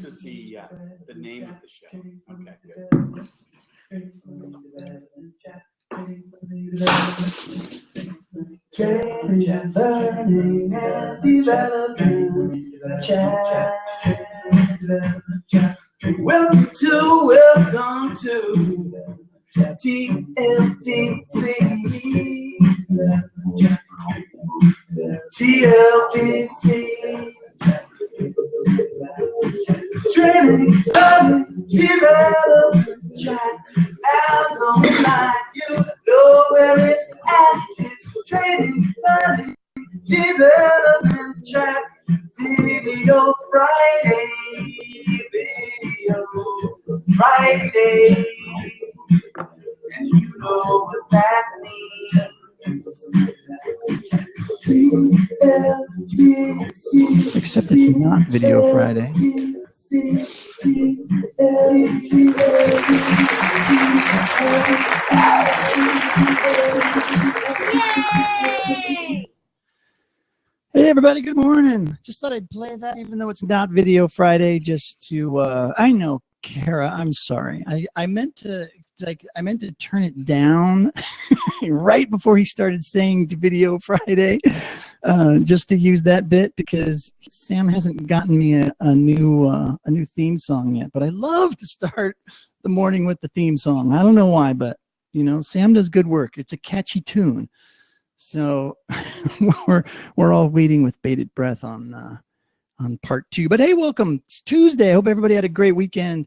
this is the name of the show. Okay, good. Training, learning, and developing chat. Welcome to TLDC. TLDC. Training, learning, development chat. Algorithm, you know where it's at. It's training, learning, development chat. Video Friday. And you know what that means. TLDC. Except it's not Video Friday. Hey everybody, good morning. Just thought I'd play that even though it's not Video Friday, just to I know, Kara, I'm sorry. I meant to turn it down right before he started saying to Video Friday, just to use that bit, because Sam hasn't gotten me a new theme song yet. But I love to start the morning with the theme song. I don't know why, but you know, Sam does good work. It's a catchy tune. So we're all waiting with bated breath on part 2. But hey, welcome. It's Tuesday. I hope everybody had a great weekend.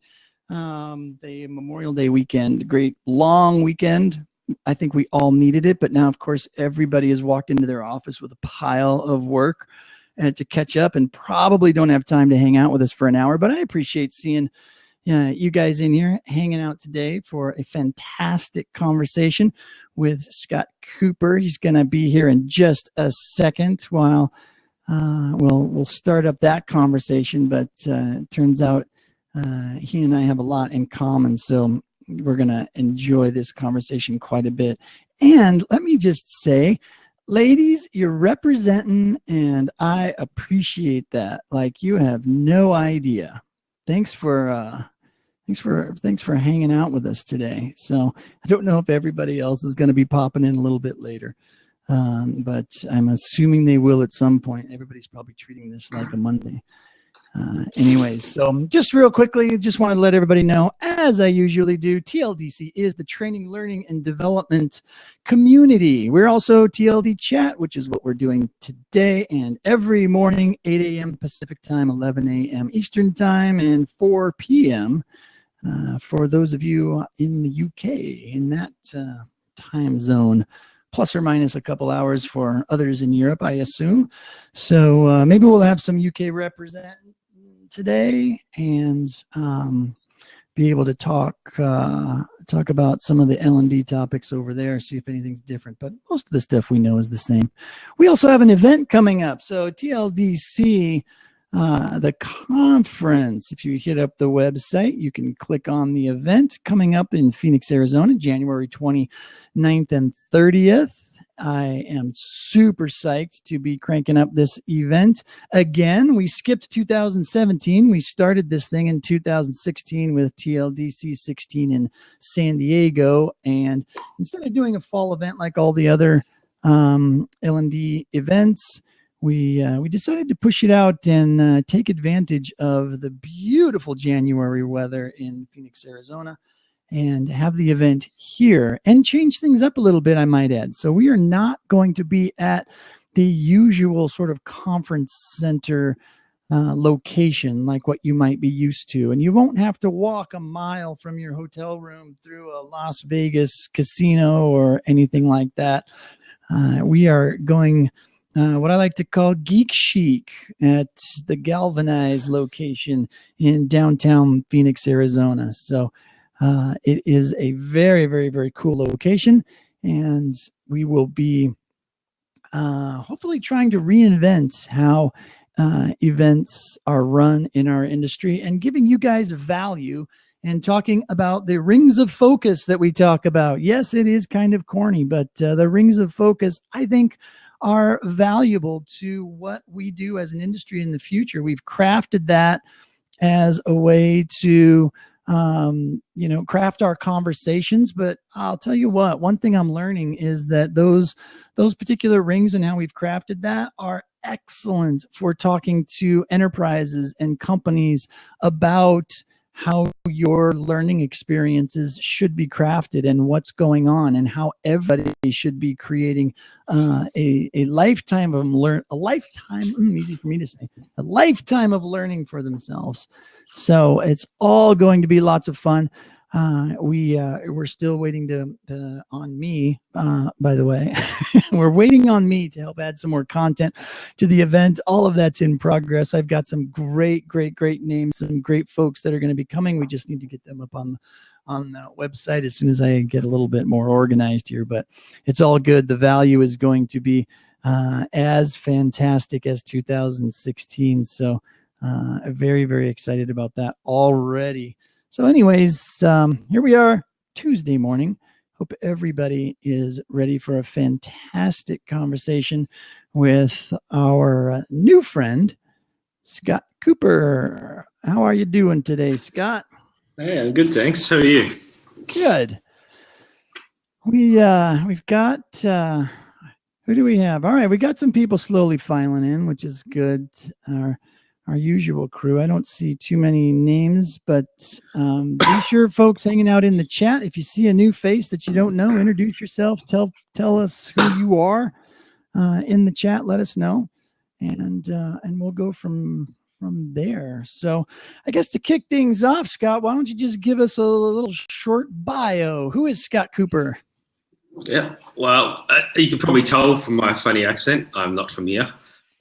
The Memorial Day weekend, a great long weekend. I think we all needed it, but now, of course, everybody has walked into their office with a pile of work to catch up and probably don't have time to hang out with us for an hour. But I appreciate seeing you guys in here hanging out today for a fantastic conversation with Scott Cooper. He's going to be here in just a second while we'll start up that conversation. But it turns out he and I have a lot in common, so we're going to enjoy this conversation quite a bit. And let me just say, ladies, you're representing, and I appreciate that. Like, you have no idea. Thanks for hanging out with us today. So I don't know if everybody else is going to be popping in a little bit later, but I'm assuming they will at some point. Everybody's probably treating this like a Monday. Anyways, so just real quickly, just want to let everybody know, as I usually do, TLDC is the training, learning, and development community. We're also TLDChat, which is what we're doing today and every morning, 8 a.m. Pacific time, 11 a.m. Eastern time, and 4 p.m. For those of you in the UK, in that time zone, plus or minus a couple hours for others in Europe, I assume. So maybe we'll have some UK represent today and be able to talk about some of the L&D topics over there, see if anything's different. But most of the stuff we know is the same. We also have an event coming up. So TLDC, the conference, if you hit up the website, you can click on the event coming up in Phoenix, Arizona, January 29th and 30th. I am super psyched to be cranking up this event again. We skipped 2017. We started this thing in 2016 with TLDC 16 in San Diego. And instead of doing a fall event like all the other L&D events, we decided to push it out and take advantage of the beautiful January weather in Phoenix, Arizona, and have the event here and change things up a little bit, I might add. So we are not going to be at the usual sort of conference center location like what you might be used to. And you won't have to walk a mile from your hotel room through a Las Vegas casino or anything like that. We are going what I like to call geek chic at the Galvanize location in downtown Phoenix, Arizona. So it is a very, very, very cool location, and we will be hopefully trying to reinvent how events are run in our industry and giving you guys value and talking about the rings of focus that we talk about. Yes, it is kind of corny, but the rings of focus, I think, are valuable to what we do as an industry in the future. We've crafted that as a way to craft our conversations. But I'll tell you what, one thing I'm learning is that those particular rings and how we've crafted that are excellent for talking to enterprises and companies about how your learning experiences should be crafted and what's going on, and how everybody should be creating a lifetime of easy for me to say, a lifetime of learning for themselves. So it's all going to be lots of fun. We're still waiting on me, by the way. We're waiting on me to help add some more content to the event. All of that's in progress. I've got some great names, some great folks that are going to be coming. We just need to get them up on the website as soon as I get a little bit more organized here, but it's all good. The value is going to be as fantastic as 2016. So very excited about that already. So anyways, here we are Tuesday morning. Hope everybody is ready for a fantastic conversation with our new friend, Scott Cooper. How are you doing today, Scott? Hey, I'm good, thanks. How are you? Good. We've got who do we have? All right, we got some people slowly filing in, which is good. Our usual crew. I don't see too many names, but be sure, folks, hanging out in the chat. If you see a new face that you don't know, introduce yourself. Tell us who you are in the chat. Let us know, and we'll go from there. So, I guess to kick things off, Scott, why don't you just give us a little short bio? Who is Scott Cooper? Yeah, well, you can probably tell from my funny accent, I'm not from here.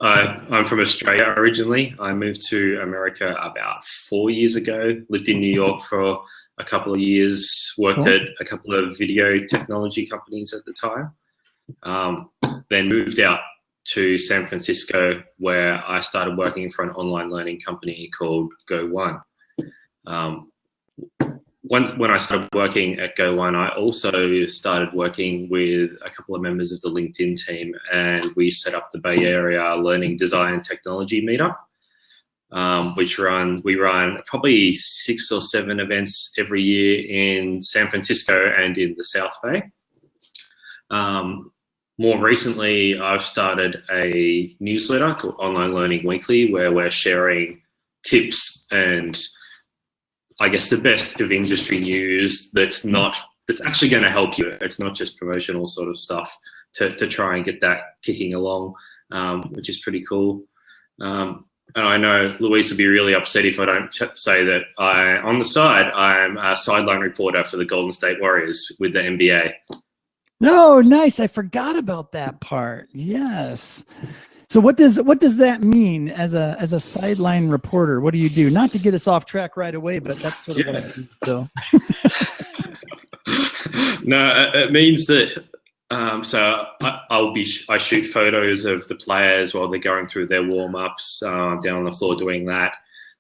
I'm from Australia originally. I moved to America about 4 years ago, lived in New York for a couple of years, worked at a couple of video technology companies at the time, then moved out to San Francisco, where I started working for an online learning company called Go1. When I started working at Go1, I also started working with a couple of members of the LinkedIn team, and we set up the Bay Area Learning Design and Technology Meetup, we run probably 6 or 7 events every year in San Francisco and in the South Bay. More recently, I've started a newsletter called Online Learning Weekly, where we're sharing tips and I guess the best of industry news that's actually going to help you. It's not just promotional sort of stuff to try and get that kicking along, which is pretty cool. And I know Louise will be really upset if I don't say that on the side, I'm a sideline reporter for the Golden State Warriors with the NBA. No, nice. I forgot about that part. Yes. So what does that mean as a sideline reporter? What do you do? Not to get us off track right away, but that's sort of what I do. So. No, it means that I shoot photos of the players while they're going through their warm-ups, down on the floor doing that.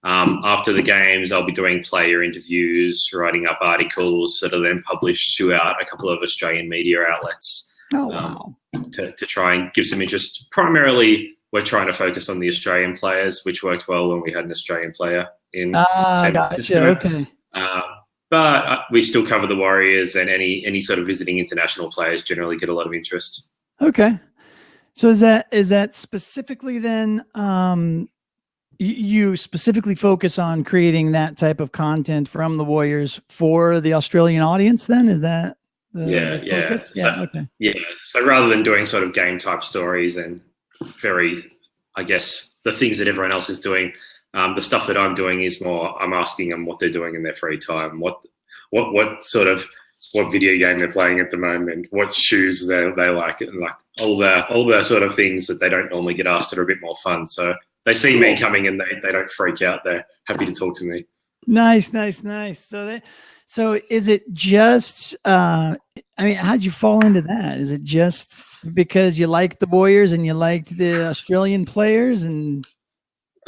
After the games, I'll be doing player interviews, writing up articles that are then published throughout a couple of Australian media outlets. Oh, wow. To try and give some interest. Primarily, we're trying to focus on the Australian players, which worked well when we had an Australian player in San Francisco. Okay. But we still cover the Warriors, and any sort of visiting international players generally get a lot of interest. Okay. So is that specifically then you specifically focus on creating that type of content from the Warriors for the Australian audience then? Is that focus? Okay. Yeah. So rather than doing sort of game type stories and I guess the things that everyone else is doing, the stuff that I'm doing is more, I'm asking them what they're doing in their free time, what video game they're playing at the moment, what shoes they like, and like all the sort of things that they don't normally get asked that are a bit more fun. So they see me coming and they don't freak out. They're happy to talk to me. Nice. So is it just, how'd you fall into that? Is it just because you liked the Warriors and you liked the Australian players? And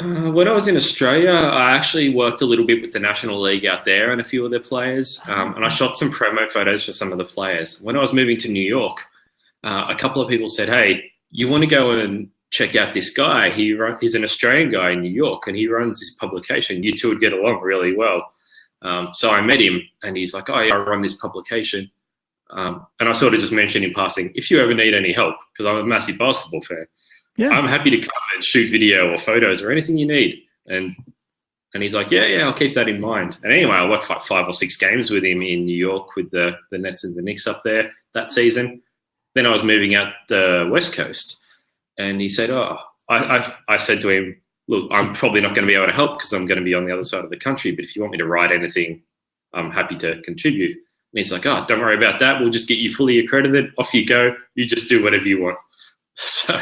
when I was in Australia, I actually worked a little bit with the National League out there and a few of their players. And I shot some promo photos for some of the players. When I was moving to New York, a couple of people said, hey, you want to go and check out this guy. He's an Australian guy in New York, and he runs this publication. You two would get along really well. So I met him, and he's like, oh, yeah, I run this publication. And I sort of just mentioned in passing, if you ever need any help, because I'm a massive basketball fan, I'm happy to come and shoot video or photos or anything you need. And he's like, yeah, I'll keep that in mind. And anyway, I worked like 5 or 6 games with him in New York with the Nets and the Knicks up there that season. Then I was moving out the West Coast, and he said, I said to him, look, I'm probably not going to be able to help because I'm going to be on the other side of the country, but if you want me to write anything, I'm happy to contribute. And he's like, oh, don't worry about that. We'll just get you fully accredited. Off you go. You just do whatever you want. So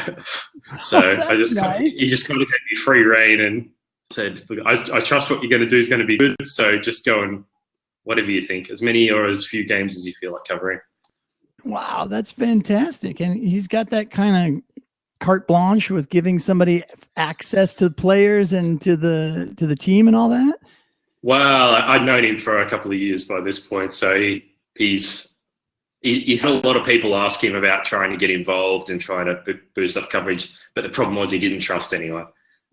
he just kind of gave me free rein and said, look, I trust what you're going to do is going to be good. So just go and whatever you think, as many or as few games as you feel like covering. Wow, that's fantastic. And he's got that kind of carte blanche with giving somebody access to the players and to the team and all that. Well, I'd known him for a couple of years by this point. So he had a lot of people ask him about trying to get involved and trying to boost up coverage. But the problem was he didn't trust anyone.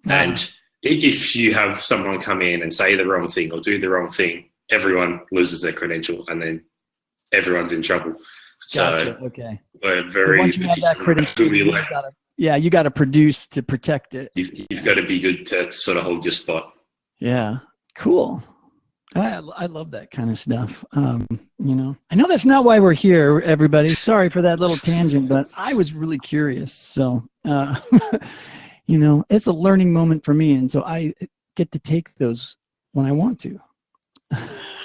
And if you have someone come in and say the wrong thing or do the wrong thing, everyone loses their credential and then everyone's in trouble. Gotcha. So okay. We're very once you have that credential, you got to produce to protect it. You've got to be good to sort of hold your spot. Yeah. Cool. I love that kind of stuff. I know that's not why we're here, everybody. Sorry for that little tangent, but I was really curious. So, it's a learning moment for me. And so I get to take those when I want to.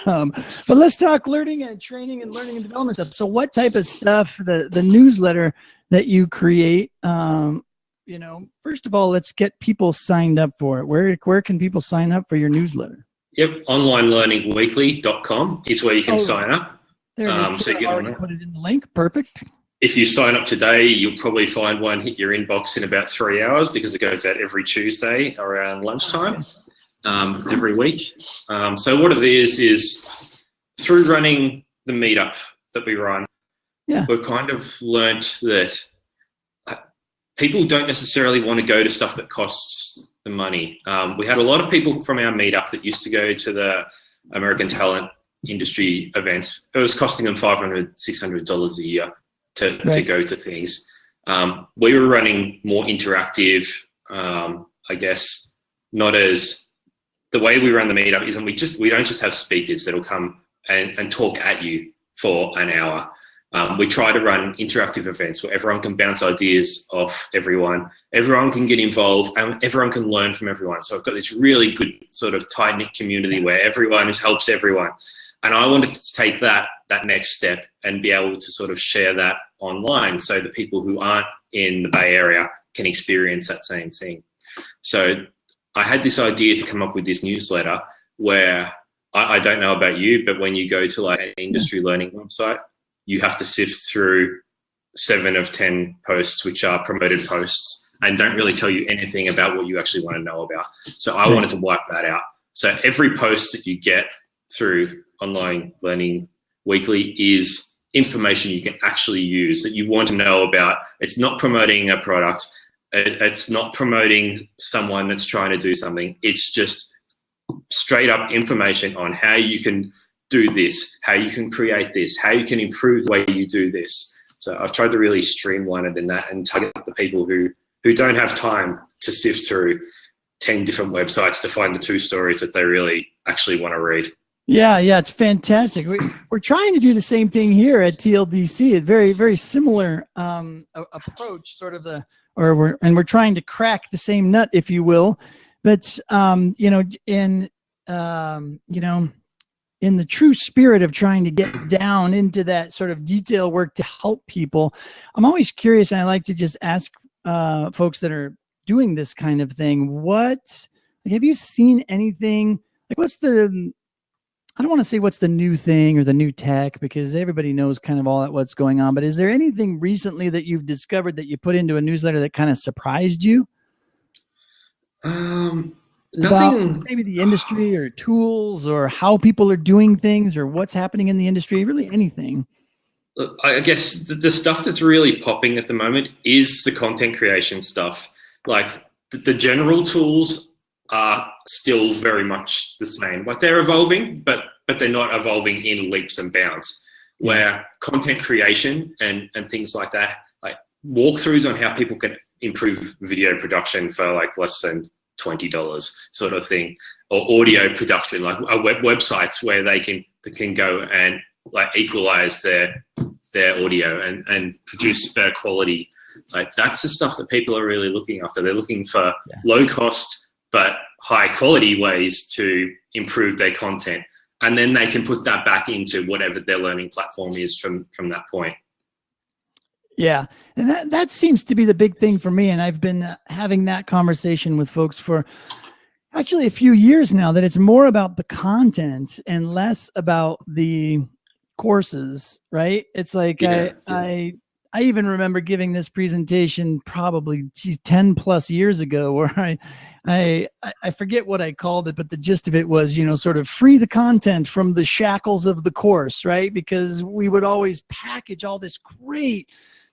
But let's talk learning and training and learning and development stuff. So what type of stuff, the newsletter that you create, first of all, let's get people signed up for it. Where can people sign up for your newsletter? Yep, onlinelearningweekly.com is where you can sign up. There it is. So you already put it in the link. Perfect. If you sign up today, you'll probably find one hit your inbox in about 3 hours because it goes out every Tuesday around lunchtime. Every week. So what it is through running the meetup that we run, we've kind of learnt that people don't necessarily want to go to stuff that costs the money. We had a lot of people from our meetup that used to go to the American talent industry events. It was costing them $500, $600 a year to go to things. We were running more interactive, I guess, not as... The way we run the meetup isn't we don't just have speakers that'll come and talk at you for an hour. We try to run interactive events where everyone can bounce ideas off everyone. Everyone can get involved and everyone can learn from everyone. So I've got this really good sort of tight-knit community where everyone helps everyone. And I wanted to take that next step and be able to sort of share that online so the people who aren't in the Bay Area can experience that same thing. So I had this idea to come up with this newsletter where I don't know about you, but when you go to like an industry learning website, you have to sift through 7 of 10 posts, which are promoted posts and don't really tell you anything about what you actually want to know about. So I wanted to wipe that out. So every post that you get through Online Learning Weekly is information you can actually use that you want to know about. It's not promoting a product. It's not promoting someone that's trying to do something. It's just straight up information on how you can do this, how you can create this, how you can improve the way you do this. So I've tried to really streamline it in that and target the people who don't have time to sift through 10 different websites to find the 2 stories that they really actually want to read. Yeah, it's fantastic. We're trying to do the same thing here at TLDC. A very, very similar approach, sort of we're trying to crack the same nut, if you will. But in the true spirit of trying to get down into that sort of detail work to help people, I'm always curious, and I like to just ask folks that are doing this kind of thing, have you seen anything, I don't want to say what's the new thing or the new tech, because everybody knows kind of all that what's going on, but is there anything recently that you've discovered that you put into a newsletter that kind of surprised you? Nothing. Maybe the industry or tools or how people are doing things or what's happening in the industry, really anything. Look, I guess the stuff that's really popping at the moment is the content creation stuff. like the general tools are still very much the same. Like they're evolving, but they're not evolving in leaps and bounds. Where content creation and things like that, like walkthroughs on how people can improve video production for like less than $20 sort of thing, or audio production, like websites where they can go and like equalize their audio and produce better quality. Like that's the stuff that people are really looking after. They're looking for low cost but high quality ways to improve their content. And then they can put that back into whatever their learning platform is from that point. Yeah, and that seems to be the big thing for me. And I've been having that conversation with folks for actually a few years now, that it's more about the content and less about the courses, right? It's like I even remember giving this presentation probably 10 plus years ago, where I forget what I called it, but the gist of it was, sort of free the content from the shackles of the course, right? Because we would always package all this great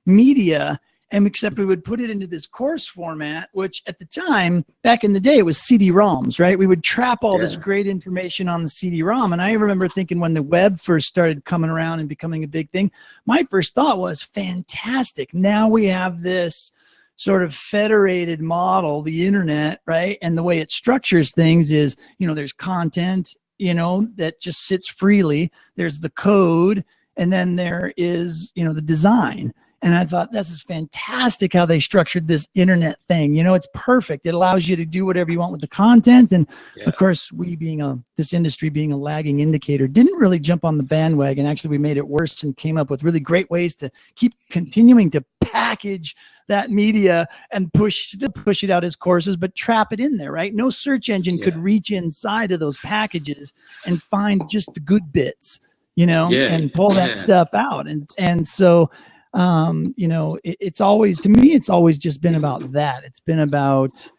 media, and except we would put it into this course format, which at the time, back in the day, it was CD-ROMs, right? We would trap all this great information on the CD-ROM. And I remember thinking when the web first started coming around and becoming a big thing, my first thought was, fantastic. Now we have this sort of federated model, the internet, right? And the way it structures things is, there's content, that just sits freely. There's the code, and then there is, the design. And I thought, this is fantastic how they structured this internet thing. It's perfect. It allows you to do whatever you want with the content. And of course, we being this industry being a lagging indicator, didn't really jump on the bandwagon. Actually, we made it worse and came up with really great ways to keep continuing to package that media and still push it out as courses, but trap it in there, right? No search engine could reach inside of those packages and find just the good bits, and pull that stuff out. And so, it's always, to me, it's always just been about that. It's been about,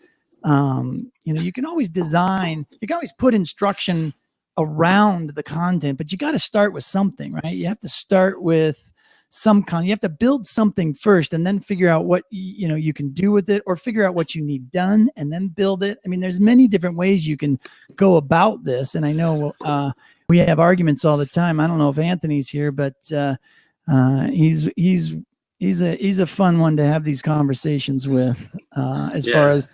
you can always design, you can always put instruction around the content, but you got to start with something, right? You have to start with some content. You have to build something first and then figure out what, you can do with it, or figure out what you need done and then build it. I mean, there's many different ways you can go about this. And I know, we have arguments all the time. I don't know if Anthony's here, but, he's a fun one to have these conversations with, as far as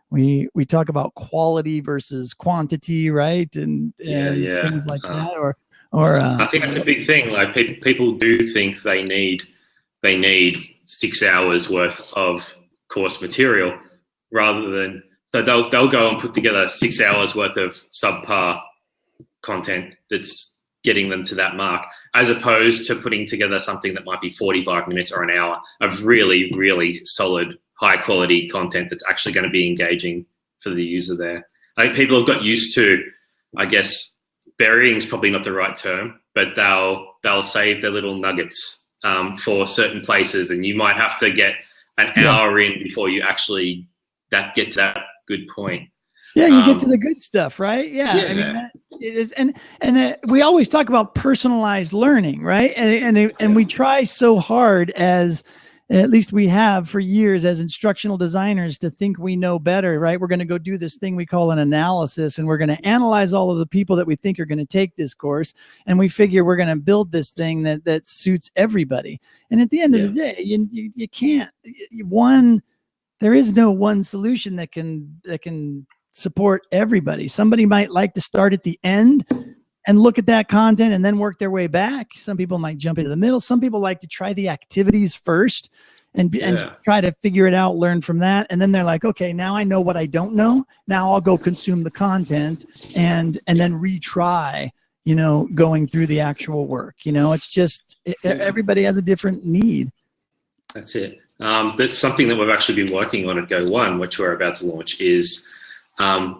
we talk about quality versus quantity, right? And things like that, or I think that's a big thing. Like people do think they need 6 hours worth of course material, rather than, so they'll go and put together 6 hours worth of subpar content that's getting them to that mark, as opposed to putting together something that might be 45 minutes or an hour of really, really solid, high quality content that's actually going to be engaging for the user there. I think people have got used to, I guess, burying is probably not the right term, but they'll save their little nuggets for certain places, and you might have to get an hour in before you actually get to that good point. Yeah, you get to the good stuff, right? Yeah. I mean, that it is, and we always talk about personalized learning, right? And we try so hard, as at least we have for years as instructional designers, to think we know better, right? We're going to go do this thing we call an analysis, and we're going to analyze all of the people that we think are going to take this course, and we figure we're going to build this thing that suits everybody. And at the end of the day, you can't. There is no one solution that can support everybody. Somebody might like to start at the end and look at that content and then work their way back. Some people might jump into the middle. Some people like to try the activities first and try to figure it out, learn from that. And then they're like, okay, now I know what I don't know. Now I'll go consume the content and then retry, going through the actual work. It's just, everybody has a different need. That's it. That's something that we've actually been working on at Go One, which we're about to launch, is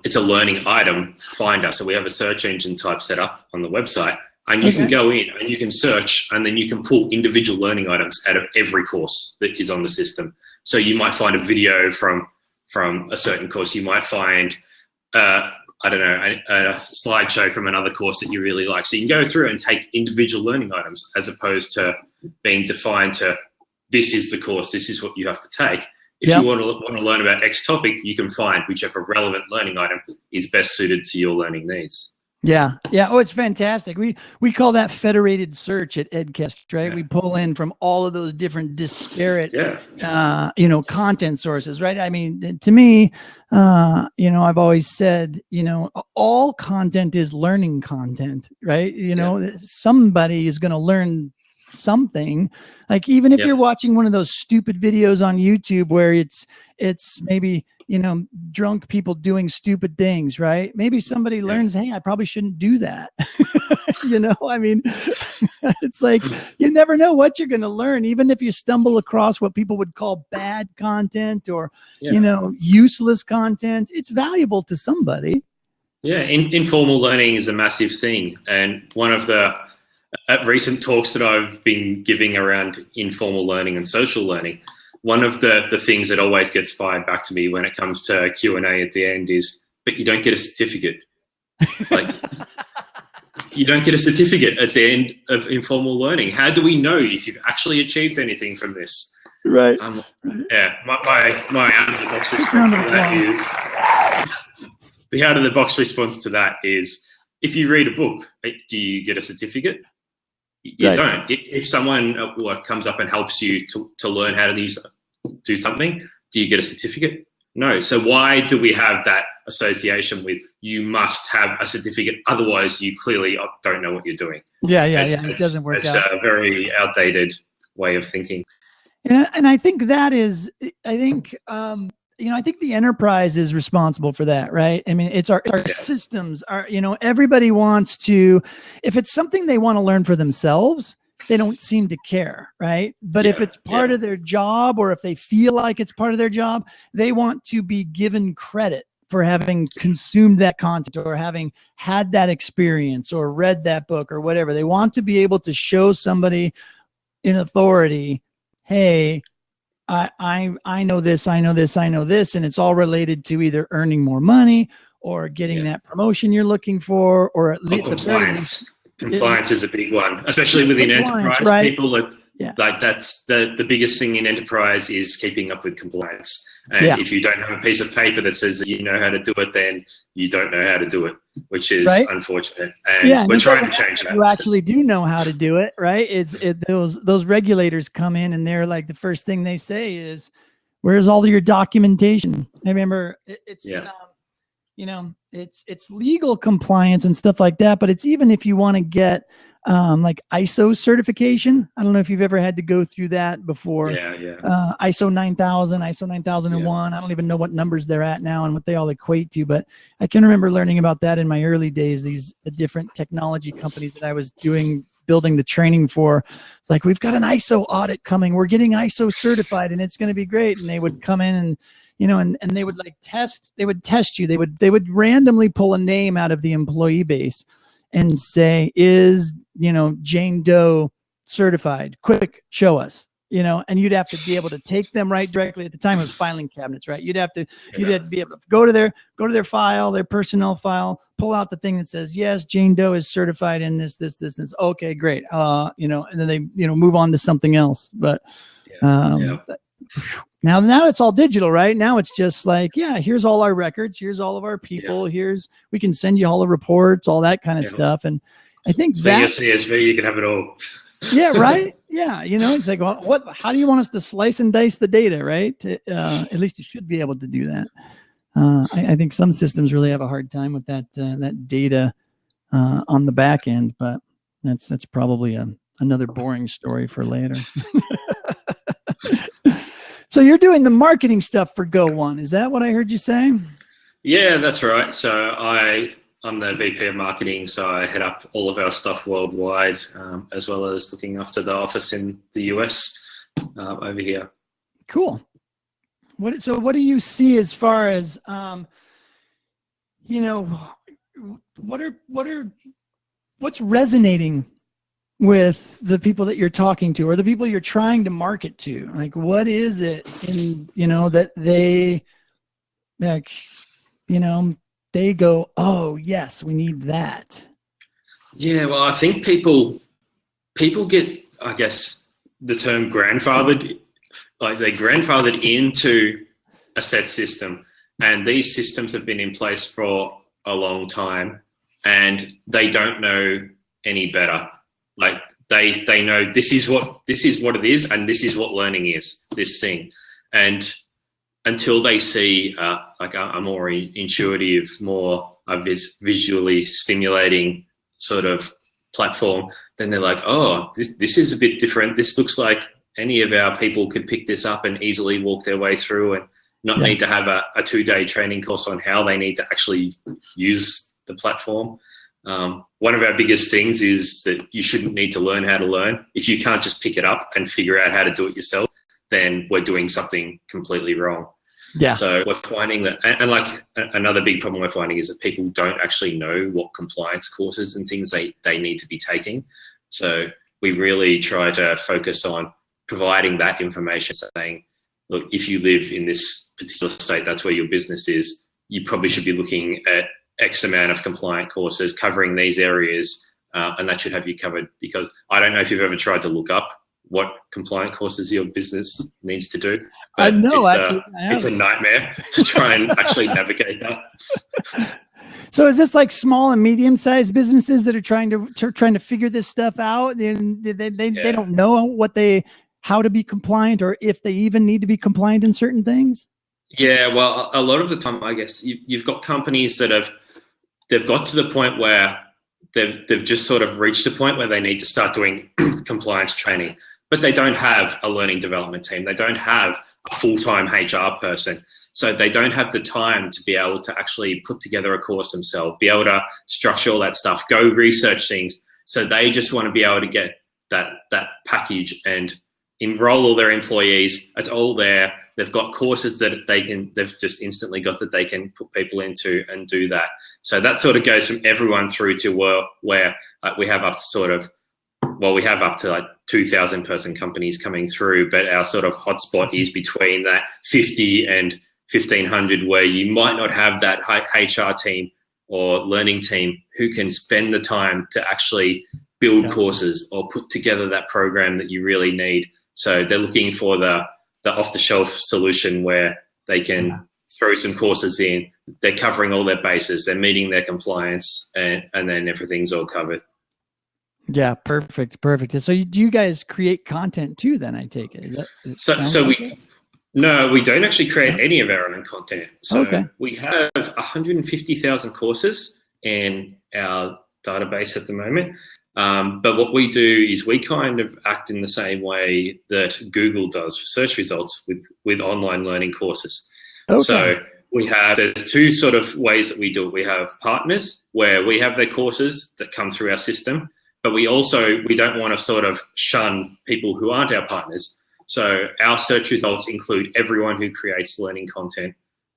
it's a learning item finder. So we have a search engine type set up on the website, and you can go in and you can search, and then you can pull individual learning items out of every course that is on the system. So you might find a video from a certain course. You might find, a slideshow from another course that you really like. So you can go through and take individual learning items, as opposed to being defined to, this is the course, this is what you have to take. If you want to learn about X topic, you can find whichever relevant learning item is best suited to your learning needs. Yeah. Yeah. Oh, it's fantastic. We call that federated search at EdCast, right? Yeah. We pull in from all of those different disparate, content sources, right? I mean, to me, I've always said, all content is learning content, right? Somebody is going to learn something. Like, even if you're watching one of those stupid videos on YouTube where it's maybe, drunk people doing stupid things, right? Maybe somebody learns, hey, I probably shouldn't do that. I mean, it's like, you never know what you're going to learn, even if you stumble across what people would call bad content or, useless content. It's valuable to somebody. Yeah. Informal learning is a massive thing. And one of the recent talks that I've been giving around informal learning and social learning, one of the things that always gets fired back to me when it comes to Q&A at the end is, but you don't get a certificate. Like, you don't get a certificate at the end of informal learning. How do we know if you've actually achieved anything from this? Right. Yeah. My out-of-the-box response to that is, the out-of-the-box response to that is, if you read a book, do you get a certificate? You don't. If someone at work comes up and helps you to learn how to do something, do you get a certificate? No. So why do we have that association with you must have a certificate, otherwise you clearly don't know what you're doing? Yeah. It doesn't work out. It's a very outdated way of thinking. And I think that is, I think the enterprise is responsible for that, right? I mean, it's our systems are, everybody wants to, if it's something they want to learn for themselves, they don't seem to care, right? But if it's part of their job, or if they feel like it's part of their job, they want to be given credit for having consumed that content or having had that experience or read that book or whatever. They want to be able to show somebody in authority, hey, I know this, I know this, I know this, and it's all related to either earning more money or getting that promotion you're looking for, or at least compliance. Compliance is a big one, especially within enterprise. Right? People like that's the biggest thing in enterprise is keeping up with compliance. And if you don't have a piece of paper that says that you know how to do it, then you don't know how to do it, which is unfortunate. And we're trying to change that. You actually do know how to do it, right? Those regulators come in and they're like, the first thing they say is, "Where's all of your documentation?" I remember it's legal compliance and stuff like that, but it's even if you want to get like ISO certification. I don't know if you've ever had to go through that before. ISO 9000, ISO 9001. I don't even know what numbers they're at now and what they all equate to, but I can remember learning about that in my early days. The different technology companies that I was building the training for. It's like, we've got an ISO audit coming. We're getting ISO certified and it's going to be great. And they would come in and and they would test you. They would randomly pull a name out of the employee base and say, is, Jane Doe certified? Quick, show us, and you'd have to be able to take them right directly. At the time, it was filing cabinets, right? You'd have to be able to go to their file, their personnel file, pull out the thing that says, yes, Jane Doe is certified in this. Okay, great. And then they, move on to something else. But, Now it's all digital, right? Now it's just like, here's all our records. Here's all of our people. We can send you all the reports, all that kind of stuff. And I think that CSV, you can have it all. Yeah, right. Yeah. It's like, well, how do you want us to slice and dice the data, right? At least you should be able to do that. I think some systems really have a hard time with that data on the back end, but that's probably another boring story for later. So you're doing the marketing stuff for Go1. Is that what I heard you say? Yeah, that's right. So I'm the VP of marketing, so I head up all of our stuff worldwide, as well as looking after the office in the US over here. Cool. So what do you see as far as, what's resonating with the people that you're talking to or the people you're trying to market to? Like, what is it that they they go, oh yes, we need that? Yeah, well, I think people get, I guess, the term grandfathered like they're grandfathered into a set system, and these systems have been in place for a long time, and they don't know any better. Like they know this is what it is, and this is what learning is, this thing. And until they see like a more intuitive, more visually stimulating sort of platform, then they're like, oh, this is a bit different. This looks like any of our people could pick this up and easily walk their way through and not need to have a 2-day training course on how they need to actually use the platform. One of our biggest things is that you shouldn't need to learn how to learn. If you can't just pick it up and figure out how to do it yourself, then we're doing something completely wrong. Yeah. So we're finding that, and like another big problem we're finding is that people don't actually know what compliance courses and things they need to be taking. So we really try to focus on providing that information, saying, look, if you live in this particular state, that's where your business is, you probably should be looking at X amount of compliant courses covering these areas, and that should have you covered. Because I don't know if you've ever tried to look up what compliant courses your business needs to do. I know. It's a nightmare to try and actually navigate that. So is this like small and medium-sized businesses that are trying to figure this stuff out? And they don't know how to be compliant, or if they even need to be compliant in certain things? Yeah, well, a lot of the time, I guess you've got companies that they've got to the point where they've just sort of reached a point where they need to start doing compliance training, but they don't have a learning development team. They don't have a full-time HR person. So they don't have the time to be able to actually put together a course themselves, be able to structure all that stuff, go research things. So they just want to be able to get that package and enroll all their employees. It's all there. They've got courses that they've just instantly got that they can put people into and do that. So that sort of goes from everyone through to where we have up to like 2,000 person companies coming through, but our sort of hotspot is between that 50 and 1,500, where you might not have that HR team or learning team who can spend the time to actually build courses or put together that program that you really need. So they're looking for the off-the-shelf solution where they can throw some courses in. They're covering all their bases. They're meeting their compliance, and then everything's all covered. Yeah, perfect. So do you guys create content too? Then I take it. No, we don't actually create any of our own content. So we have 150,000 courses in our database at the moment. But what we do is we kind of act in the same way that Google does for search results with online learning courses. So there's two sort of ways that we do it. We have partners where we have their courses that come through our system, but we don't want to sort of shun people who aren't our partners. So our search results include everyone who creates learning content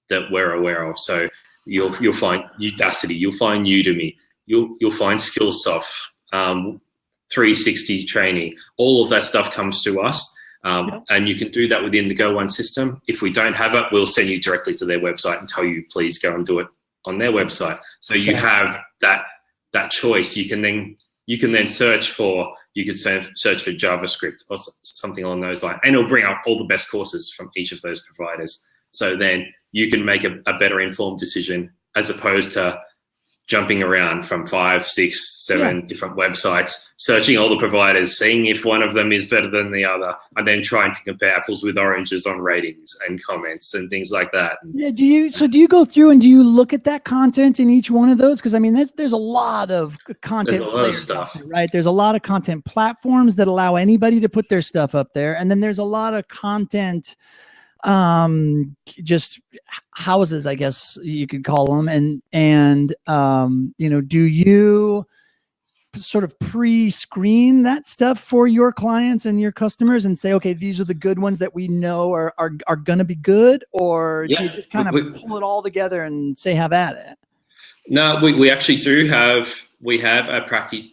that we're aware of. So you'll find Udacity, you'll find Udemy, you'll find Skillsoft, 360 training, all of that stuff comes to us. And you can do that within the Go One system. If we don't have it, we'll send you directly to their website and tell you, please go and do it on their website. So you have that choice. You can then search for JavaScript or something along those lines, and it'll bring up all the best courses from each of those providers. So then you can make a better informed decision, as opposed to jumping around from 5, 6, 7 different websites, searching all the providers, seeing if one of them is better than the other, and then trying to compare apples with oranges on ratings and comments and things like that. Yeah. Do you go through and do you look at that content in each one of those? Because I mean, there's a lot of content. There's a lot of stuff, right? There's a lot of content platforms that allow anybody to put their stuff up there, and then there's a lot of content just houses, I guess you could call them. And do you sort of pre-screen that stuff for your clients and your customers and say, okay, these are the good ones that we know are going to be good? Or do you just kind of pull it all together and say, have at it? No, we actually do have a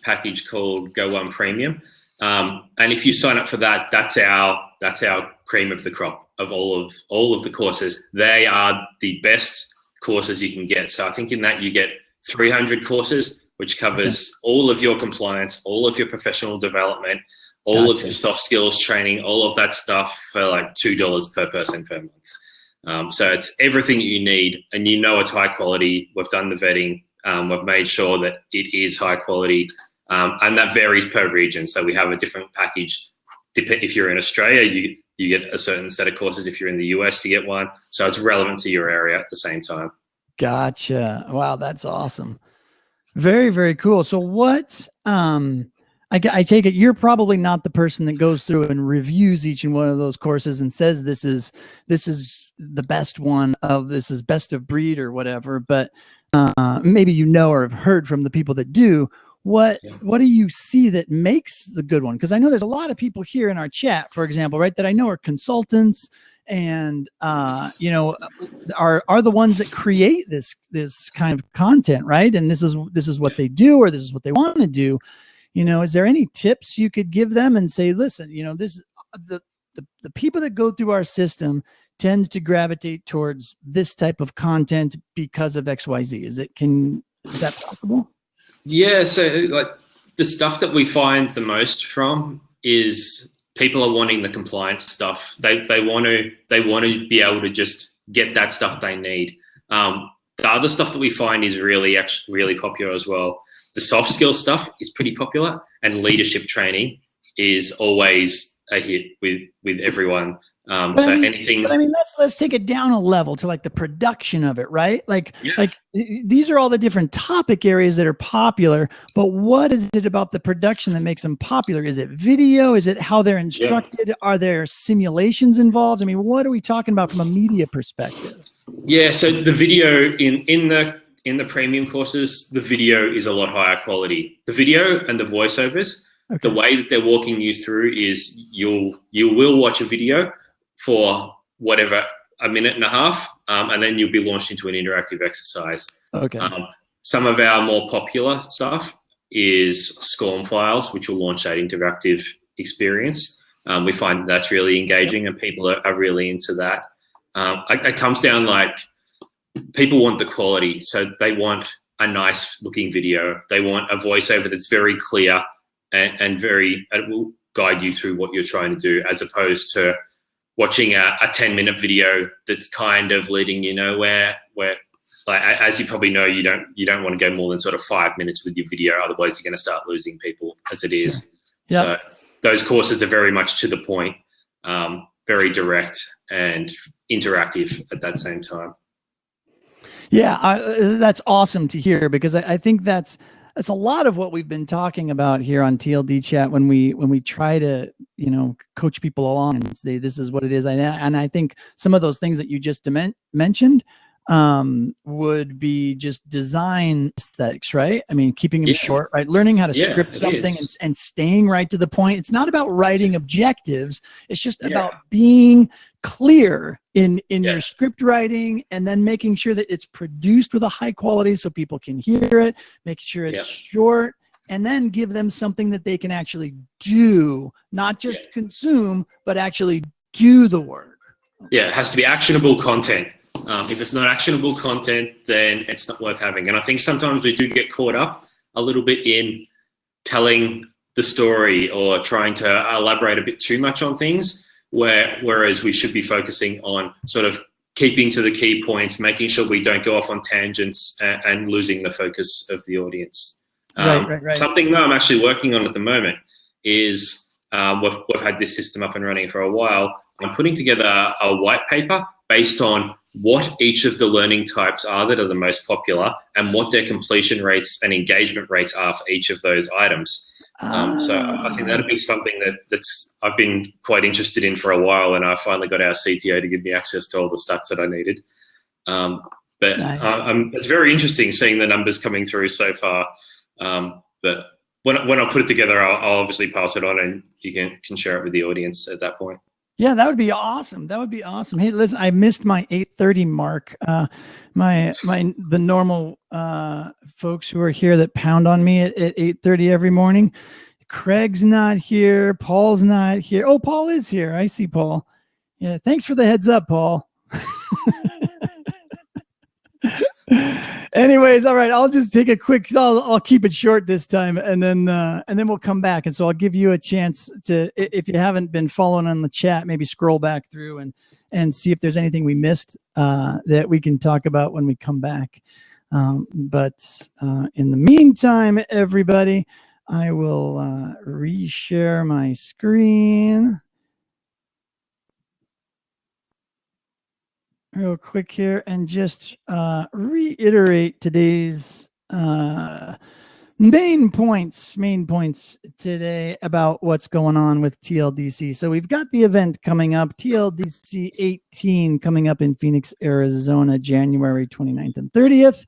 package called Go One Premium. And if you sign up for that, that's our cream of the crop of all of the courses. They are the best courses you can get. So I think in that you get 300 courses, which covers all of your compliance, all of your professional development, all of Gotcha. your soft skills training, all of that stuff for like $2 per person per month. So it's everything you need, and you know it's high quality. We've done the vetting. We've made sure that it is high quality, and that varies per region. So we have a different package. If you're in Australia, you get a certain set of courses. If you're in the US, you get one. So it's relevant to your area at the same time. Gotcha. Wow, that's awesome. Very, very cool. So what, I take it you're probably not the person that goes through and reviews each and one of those courses and says this is the best one of this is best of breed or whatever, but maybe you know or have heard from the people that do. What do you see that makes the good one? Because I know there's a lot of people here in our chat, for example, right, that I know are consultants and you know, are the ones that create this kind of content, right? And this is what they do, or this is what they want to do. You know, is there any tips you could give them and say, listen, you know, this the people that go through our system tends to gravitate towards this type of content because of XYZ. Is that possible? Yeah, so like the stuff that we find the most from is people are wanting the compliance stuff. They want to be able to just get that stuff they need. The other stuff that we find is really popular as well. The soft skill stuff is pretty popular, and leadership training is always a hit with everyone. Anything. But I mean, let's take it down a level to like the production of it, right? Like these are all the different topic areas that are popular, but what is it about the production that makes them popular? Is it video? Is it how they're instructed? Yeah. Are there simulations involved? I mean, what are we talking about from a media perspective? Yeah, so the video in the premium courses, the video is a lot higher quality. The video and the voiceovers, the way that they're walking you through is you will watch a video for whatever, a minute and a half, and then you'll be launched into an interactive exercise. Okay. Some of our more popular stuff is SCORM files, which will launch that interactive experience. We find that's really engaging, and people are really into that. It comes down like people want the quality, so they want a nice looking video. They want a voiceover that's very clear and it will guide you through what you're trying to do, as opposed to watching a 10-minute video that's kind of leading you nowhere. Where, like, as you probably know, you don't want to go more than sort of 5 minutes with your video, otherwise you're going to start losing people as it is. Sure. Yep. So those courses are very much to the point, very direct and interactive at that same time. Yeah, that's awesome to hear, because I think that's a lot of what we've been talking about here on TLDChat when we try to, you know, coach people along and say this is what it is. And I think some of those things that you just mentioned would be just design aesthetics, right? I mean, keeping them short, right? Learning how to script something and staying right to the point. It's not about writing objectives. It's just about being clear in your script writing, and then making sure that it's produced with a high quality so people can hear it, making sure it's short, and then give them something that they can actually do, not just consume, but actually do the work. Yeah, it has to be actionable content. If it's not actionable content, then it's not worth having. And I think sometimes we do get caught up a little bit in telling the story or trying to elaborate a bit too much on things, whereas we should be focusing on sort of keeping to the key points, making sure we don't go off on tangents and losing the focus of the audience. Right. Something that I'm actually working on at the moment is we've had this system up and running for a while. I'm putting together a white paper based on what each of the learning types are that are the most popular and what their completion rates and engagement rates are for each of those items. So I think that'd be something that's I've been quite interested in for a while, and I finally got our CTO to give me access to all the stats that I needed. But nice. It's very interesting seeing the numbers coming through so far. But when I put it together, I'll obviously pass it on, and you can share it with the audience at that point. Yeah, that would be awesome. That would be awesome. Hey, listen, I missed my 8:30 mark. The normal folks who are here that pound on me at 8:30 every morning. Craig's not here. Paul's not here. Oh, Paul is here. I see Paul. Yeah, thanks for the heads up, Paul. Anyways, all right. I'll just take a quick. I'll keep it short this time, and then we'll come back. And so I'll give you a chance to, if you haven't been following on the chat, maybe scroll back through and see if there's anything we missed that we can talk about when we come back. But in the meantime, everybody, I will reshare my screen real quick here and just reiterate today's main points today about what's going on with TLDC. So we've got the event coming up, TLDC 18, coming up in Phoenix, Arizona, January 29th and 30th.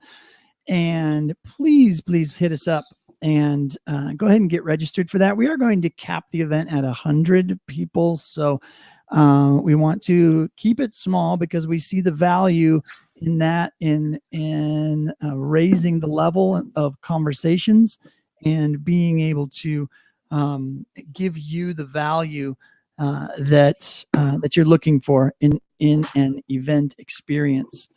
And please hit us up and go ahead and get registered for that. We are going to cap the event at 100 people. So we want to keep it small because we see the value in that, in raising the level of conversations and being able to give you the value that you're looking for in an event experience.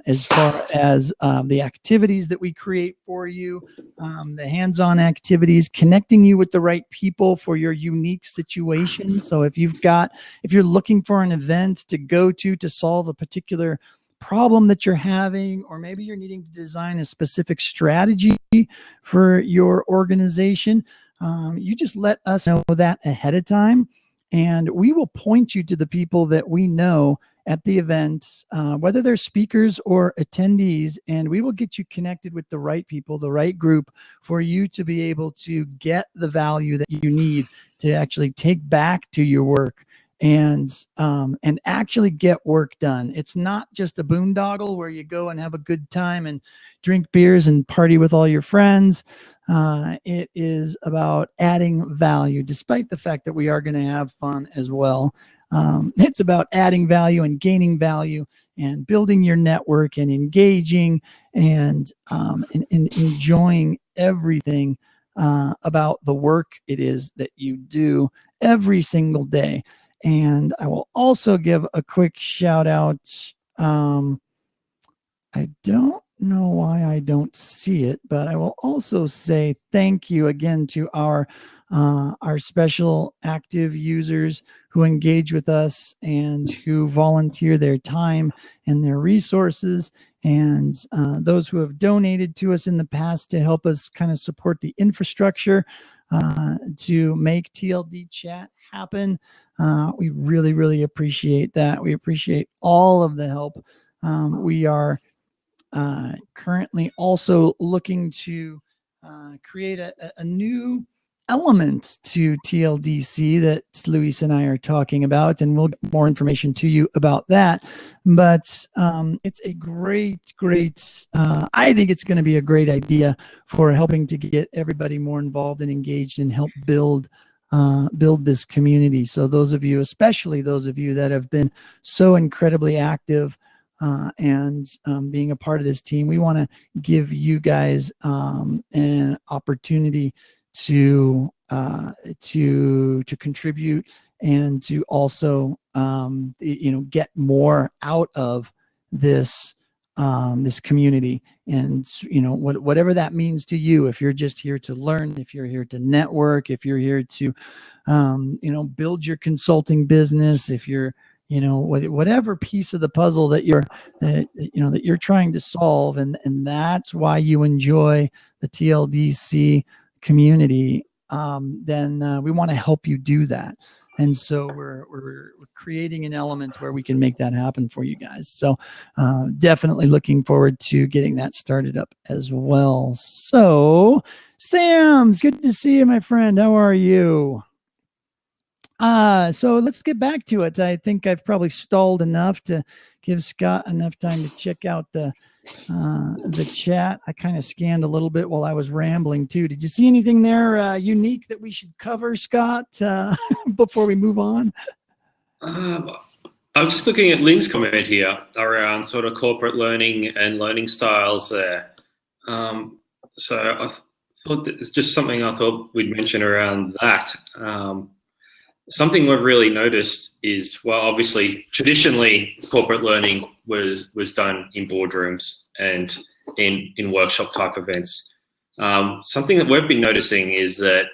As far as the activities that we create for you, the hands-on activities, connecting you with the right people for your unique situation. So if you're looking for an event to go to solve a particular problem that you're having, or maybe you're needing to design a specific strategy for your organization, you just let us know that ahead of time, and we will point you to the people that we know at the event, whether they're speakers or attendees, and we will get you connected with the right people, the right group, for you to be able to get the value that you need to actually take back to your work and actually get work done. It's not just a boondoggle where you go and have a good time and drink beers and party with all your friends. It is about adding value, despite the fact that we are going to have fun as well. It's about adding value and gaining value and building your network and engaging and enjoying everything about the work it is that you do every single day. And I will also give a quick shout out. I don't know why I don't see it, but I will also say thank you again to our special active users who engage with us and who volunteer their time and their resources, and those who have donated to us in the past to help us kind of support the infrastructure to make TLDChat happen. We really appreciate that. We appreciate all of the help. We are currently also looking to create a new element to TLDC that Luis and I are talking about, and we'll get more information to you about that. But it's a great I think it's going to be a great idea for helping to get everybody more involved and engaged and help build this community. So those of you, especially those of you that have been so incredibly active and being a part of this team, we want to give you guys an opportunity to contribute and to also get more out of this this community, and whatever that means to you. If you're just here to learn, if you're here to network, if you're here to build your consulting business, if you're whatever piece of the puzzle that you're trying to solve, and that's why you enjoy the TLDC community, then we want to help you do that. And so we're creating an element where we can make that happen for you guys. So definitely looking forward to getting that started up as well. So Sam, it's good to see you, my friend. How are you? So let's get back to it. I think I've probably stalled enough to give Scott enough time to check out the chat. I kind of scanned a little bit while I was rambling too. Did you see anything there unique that we should cover, Scott, before we move on? I'm just looking at Lynn's comment here around sort of corporate learning and learning styles there. So I thought that it's just something I thought we'd mention around that. Something we've really noticed is, well, obviously, traditionally, corporate learning was done in boardrooms and in workshop type events. Something that we've been noticing is that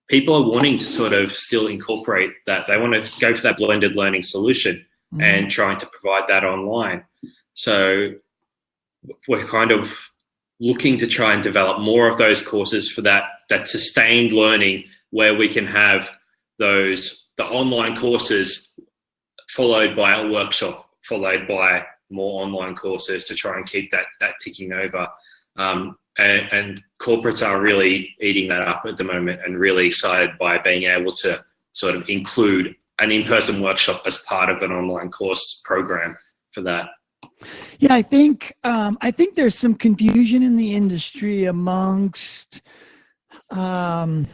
people are wanting to sort of still incorporate that. They want to go for that blended learning solution and trying to provide that online. So we're kind of looking to try and develop more of those courses for that sustained learning, where we can have the online courses followed by a workshop, followed by more online courses, to try and keep that ticking over. And corporates are really eating that up at the moment and really excited by being able to sort of include an in-person workshop as part of an online course program for that. Yeah, I think there's some confusion in the industry amongst, how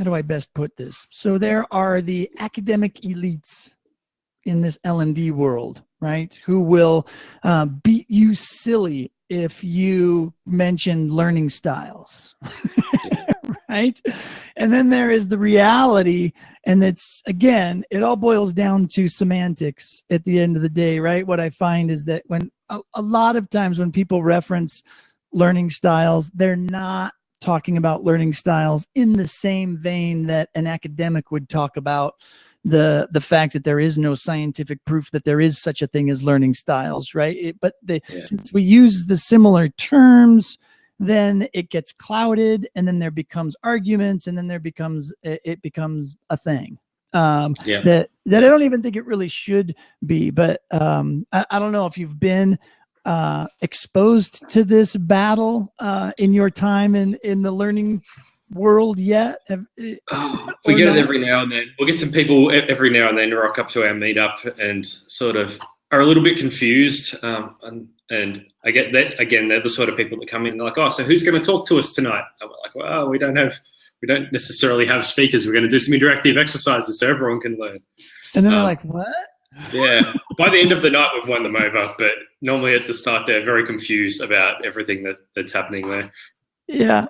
do I best put this? So there are the academic elites in this L&D world, right? Who will beat you silly if you mention learning styles, right? And then there is the reality, and it's, again, it all boils down to semantics at the end of the day, right? What I find is that when a lot of times when people reference learning styles, they're not talking about learning styles in the same vein that an academic would talk about the fact that there is no scientific proof that there is such a thing as learning styles, right? Since we use the similar terms, then it gets clouded, and then there becomes arguments, and then it becomes a thing that I don't even think it really should be. But I don't know if you've been exposed to this battle in your time in the learning world yet? We get it every now and then. We'll get some people every now and then rock up to our meetup and sort of are a little bit confused. And I get that, again, they're the sort of people that come in and they're like, oh, so who's going to talk to us tonight? I'm like, well, we don't necessarily have speakers. We're going to do some interactive exercises so everyone can learn. And then they're like, what? Yeah. By the end of the night, we've won them over. But normally at the start, they're very confused about everything that's happening there. Yeah.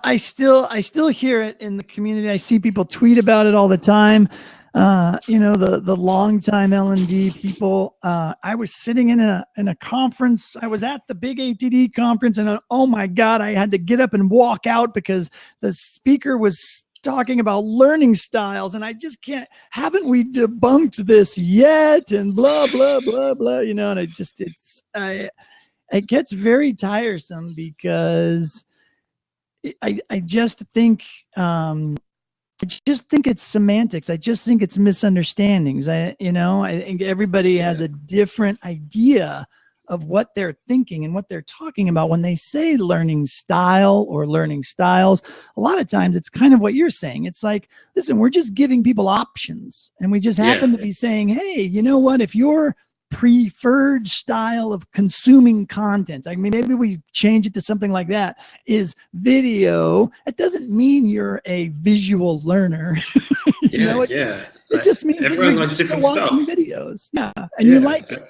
I still hear it in the community. I see people tweet about it all the time. The longtime L&D people. I was sitting in a conference. I was at the big ATD conference, and oh my God, I had to get up and walk out because the speaker was talking about learning styles, and I just can't. Haven't we debunked this yet? And blah blah blah blah. And it gets very tiresome because I just think it's semantics. I just think it's misunderstandings. I think everybody has a different idea of what they're thinking and what they're talking about when they say learning style or learning styles. A lot of times it's kind of what you're saying. It's like, listen, we're just giving people options, and we just happen to be saying, hey, you know what? If your preferred style of consuming content, I mean, maybe we change it to something like that, is video. It doesn't mean you're a visual learner. It just means everyone likes different stuff. Watching videos, and you like it.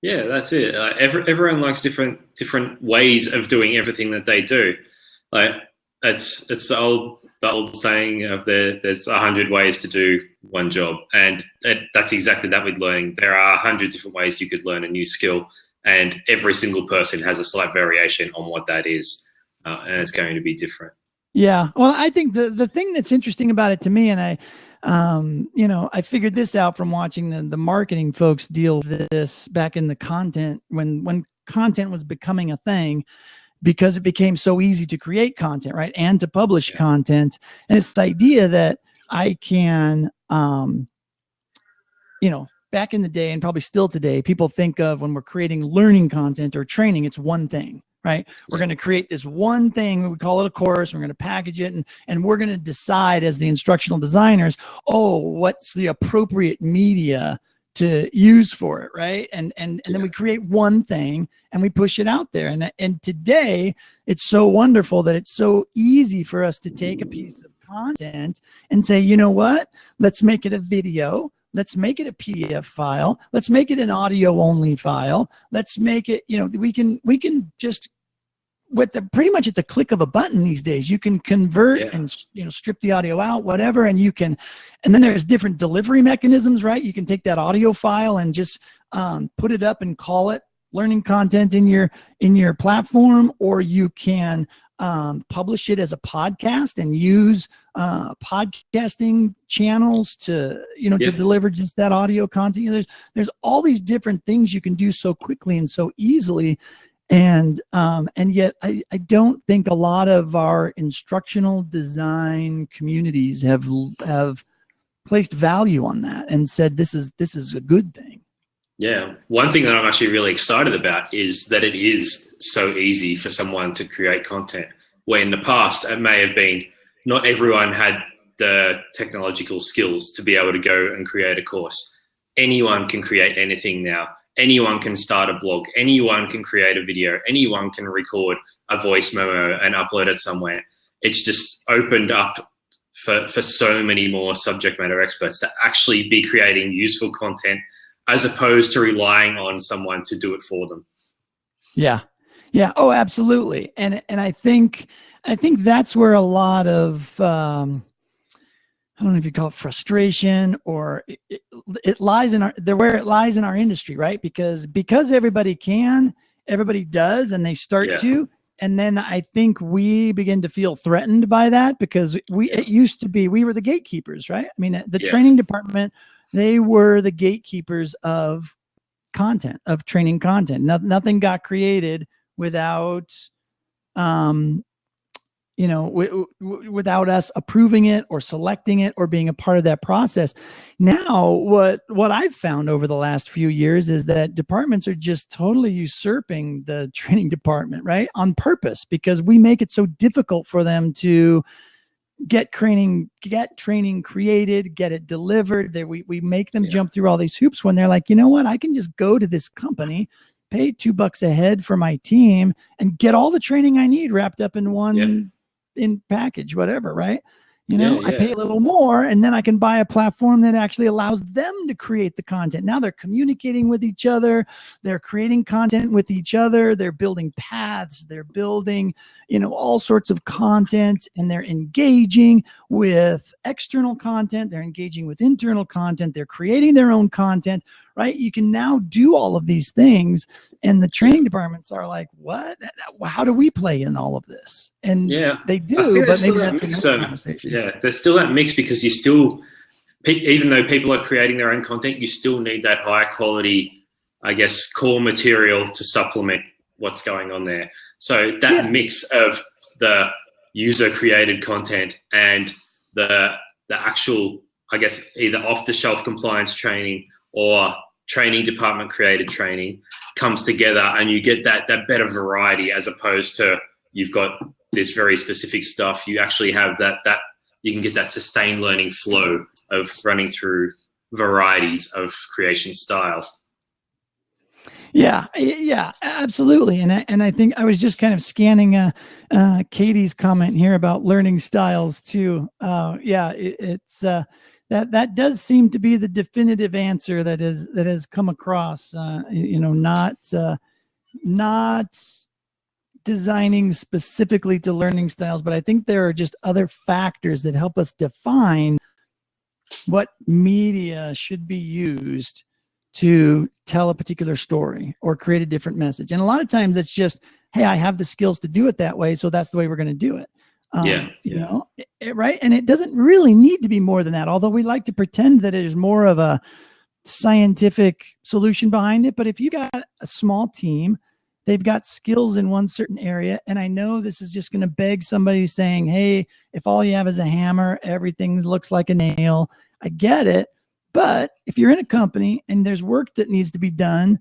Yeah, that's it. Everyone likes different ways of doing everything that they do. Like it's the old saying of there's 100 ways to do one job, and that's exactly that with learning. There are 100 different ways you could learn a new skill, and every single person has a slight variation on what that is, and it's going to be different. Yeah, well, I think the thing that's interesting about it to me, and I figured this out from watching the marketing folks deal with this back in the content when content was becoming a thing, because it became so easy to create content, right? And to publish content. And it's the idea that I can, back in the day and probably still today, people think of when we're creating learning content or training, it's one thing, right? We're going to create this one thing. We call it a course. We're going to package it, and we're going to decide as the instructional designers, what's the appropriate media to use for it, right? And then we create one thing and we push it out there. And today it's so wonderful that it's so easy for us to take a piece of content and say, you know what? Let's make it a video. Let's make it a PDF file. Let's make it an audio only file. Let's make it, we can just, with pretty much at the click of a button these days, you can convert and strip the audio out, whatever, and then there's different delivery mechanisms, right? You can take that audio file and just put it up and call it learning content in your platform, or you can publish it as a podcast and use podcasting channels to to deliver just that audio content. There's all these different things you can do so quickly and so easily, and yet I don't think a lot of our instructional design communities have placed value on that and said this is a good thing. Yeah, one thing that I'm actually really excited about is that it is so easy for someone to create content, where in the past it may have been not everyone had the technological skills to be able to go and create a course. Anyone can create anything now. Anyone can start a blog. Anyone can create a video. Anyone can record a voice memo and upload it somewhere. It's just opened up for so many more subject matter experts to actually be creating useful content, as opposed to relying on someone to do it for them. Yeah. Oh, absolutely. And I think that's where a lot of, I don't know if you call it frustration, or it lies in where it lies in our industry, right? Because everybody does, and they start to, and then I think we begin to feel threatened by that, because it used to be, we were the gatekeepers, right? I mean, the training department, they were the gatekeepers of content, of training content. Nothing got created without, without us approving it or selecting it or being a part of that process. Now, what I've found over the last few years is that departments are just totally usurping the training department, right? On purpose, because we make it so difficult for them to get training created, get it delivered. We make them jump through all these hoops when they're like, you know what, I can just go to this company, pay $2 a head for my team, and get all the training I need wrapped up in one in package, whatever, right? I pay a little more, and then I can buy a platform that actually allows them to create the content. Now they're communicating with each other, they're creating content with each other, they're building paths, they're building, all sorts of content, and they're engaging with external content, they're engaging with internal content, they're creating their own content, right? You can now do all of these things, and the training departments are like, what? How do we play in all of this? And they do, but maybe that's another conversation. Yeah, there's still that mix, because you still, even though people are creating their own content, you still need that high quality, I guess, core material to supplement what's going on there. So that mix of the user created content and the actual, I guess, either off the shelf compliance training or training department created training comes together, and you get that better variety, as opposed to you've got this very specific stuff. You actually have that you can get that sustained learning flow of running through varieties of creation style. Yeah, absolutely. And I think I was just kind of scanning Katie's comment here about learning styles too. It's that does seem to be the definitive answer that has come across. Not designing specifically to learning styles, but I think there are just other factors that help us define what media should be used to tell a particular story or create a different message. And a lot of times it's just, hey, I have the skills to do it that way, so that's the way we're going to do it. Right? And it doesn't really need to be more than that, although we like to pretend that it is more of a scientific solution behind it. But if you got a small team, they've got skills in one certain area, and I know this is just going to beg somebody saying, hey, if all you have is a hammer, everything looks like a nail. I get it. But if you're in a company and there's work that needs to be done,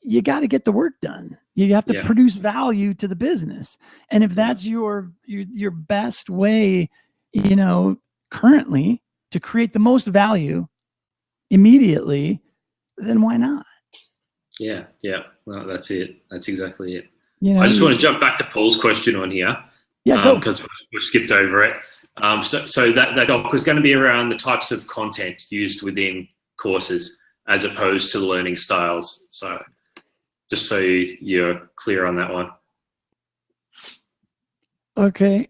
you got to get the work done. You have to produce value to the business. And if that's your best way, currently to create the most value immediately, then why not? Yeah. Well, that's it. That's exactly it. I just want to jump back to Paul's question on here. Because we've skipped over it. So that doc was going to be around the types of content used within courses as opposed to learning styles. So just so you're clear on that one. Okay.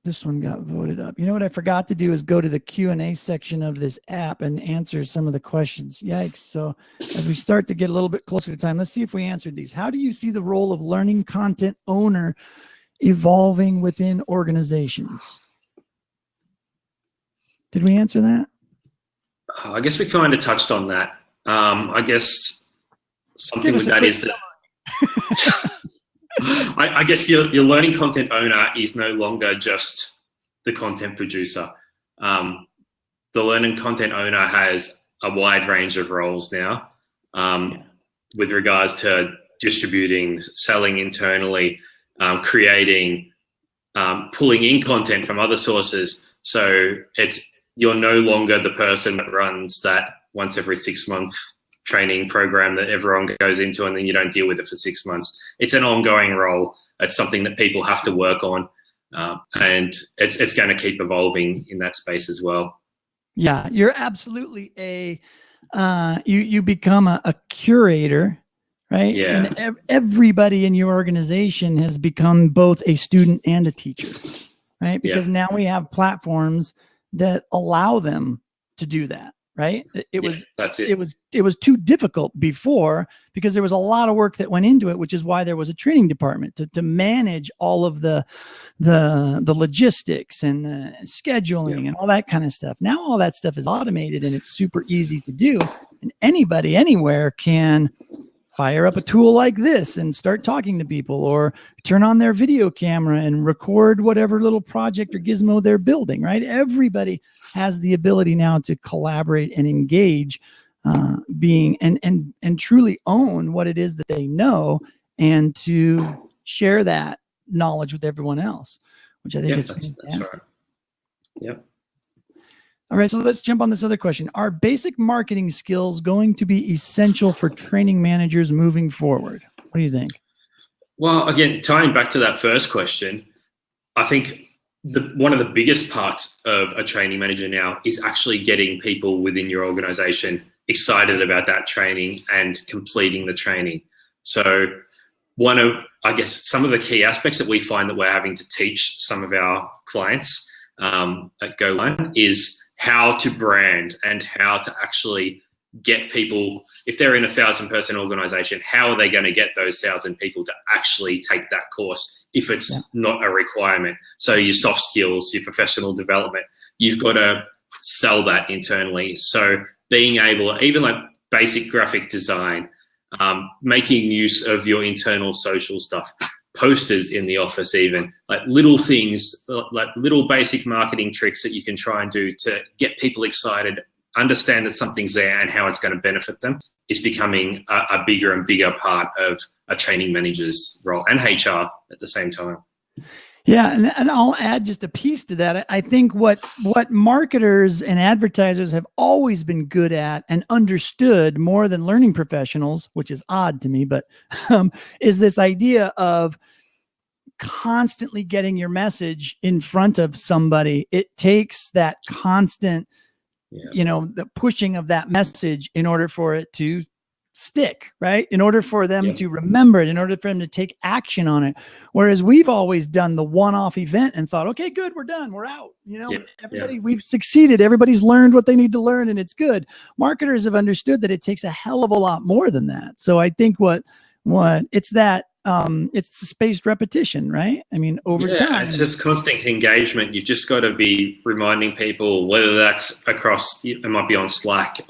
This one got voted up. You know what I forgot to do is go to the Q&A section of this app and answer some of the questions. Yikes. So as we start to get a little bit closer to time, let's see if we answered these. How do you see the role of learning content owner evolving within organizations? Did we answer that? I guess we kind of touched on that. I guess something with that is that I guess your learning content owner is no longer just the content producer. The learning content owner has a wide range of roles now, with regards to distributing, selling internally, creating, pulling in content from other sources. So you're no longer the person that runs that once every 6 months training program that everyone goes into and then you don't deal with it for 6 months. It's an ongoing role. It's something that people have to work on, and it's going to keep evolving in that space as well. Yeah, you're absolutely you become a curator, right? Yeah. And everybody in your organization has become both a student and a teacher, right? Because now we have platforms that allow them to do that. Right. It was too difficult before because there was a lot of work that went into it, which is why there was a training department to manage all of the logistics and the scheduling and all that kind of stuff. Now all that stuff is automated and it's super easy to do. And anybody anywhere can fire up a tool like this and start talking to people, or turn on their video camera and record whatever little project or gizmo they're building, right? Everybody has the ability now to collaborate and engage, and truly own what it is that they know, and to share that knowledge with everyone else, which I think is fantastic. That's right. Yep. All right, so let's jump on this other question. Are basic marketing skills going to be essential for training managers moving forward? What do you think? Well, again, tying back to that first question, I think one of the biggest parts of a training manager now is actually getting people within your organization excited about that training and completing the training. So one of, I guess, some of the key aspects that we find that we're having to teach some of our clients at GoOne is how to brand and how to actually get people, if they're in a 1,000-person organization, how are they going to get those 1,000 people to actually take that course if it's not a requirement? So your soft skills, your professional development, you've got to sell that internally. So being able, even like basic graphic design, making use of your internal social stuff, posters in the office, even like little things, like little basic marketing tricks that you can try and do to get people excited, understand that something's there and how it's going to benefit them, is becoming a bigger and bigger part of a training manager's role, and HR at the same time. Yeah, and I'll add just a piece to that. I think what marketers and advertisers have always been good at and understood more than learning professionals, which is odd to me, but is this idea of constantly getting your message in front of somebody. It takes that constant, the pushing of that message in order for it to stick, right? In order for them to remember it, in order for them to take action on it. Whereas we've always done the one-off event and thought, okay, good, we're done, we're out. We've succeeded. Everybody's learned what they need to learn and it's good. Marketers have understood that it takes a hell of a lot more than that. So I think what it's that, it's the spaced repetition, right? I mean, over time. It's just constant engagement. You've just got to be reminding people, whether that's across, it might be on Slack